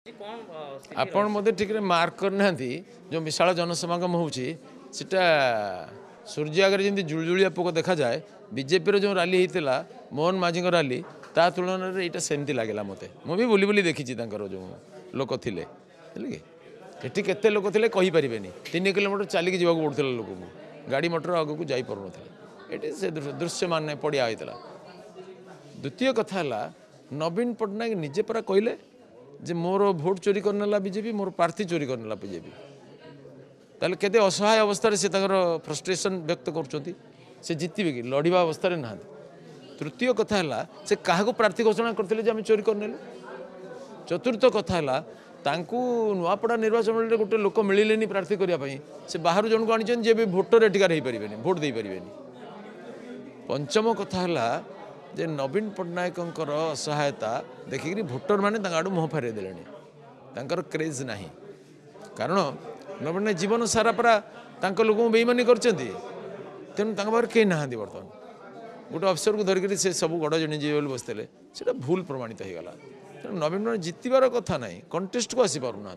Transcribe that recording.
आपण मते ठीक मार्क करना जो विशाल जनसमागम होटा सूर्य आगे जमी जुलजुलिया पोक देखा जाए बीजेपी जो रैली होता मोहन माझी रैली ता तुलन में यहाँ सेमती लगे मत मुझे बुली बुली देखी जो लोक थे कि केते लोक थे कहीपर 3 किलोमीटर चलिक जावाक पड़ता लोक को गाड़ी मोटर आग को जापर ये से दृश्य मान पड़ा होता। द्वितीय कथा नवीन पट्टनायक निजे परा कहले जे मोर भोट चोरी करनेला बीजेपी मोर प्रार्थी चोरी करनेला बीजेपी ताले केते असहाय अवस्था से फ्रस्ट्रेशन व्यक्त कर जितबे कि लड़वा अवस्था ना। तृतीय कथा है से क्या प्रार्थी घोषणा करते आम चोरी करने। चतुर्थ कथा है नुआपड़ा निर्वाचन मंडल गोटे लोक मिले प्रार्थी करने से बाहर जन को आनी जे भी भोटर एटिकार हो पारे भोट दे पारे। पंचम कथा है जे नवीन पट्टनायक असहायता देखिक भोटर मैंने आड़ू मुह फेर दे क्रेज ना कारण नवीन पट्टनायक जीवन सारा परा लोक बेईमानी कर तेणु पाखे कहीं ना बर्तमान गोटे अफिसर को धरिक से सब गड़ जणी जी बसते भूल प्रमाणित हो गला। तेणु नवीन पट्टनायक जितबार कथा ना कंटेस्ट को आसी पारना।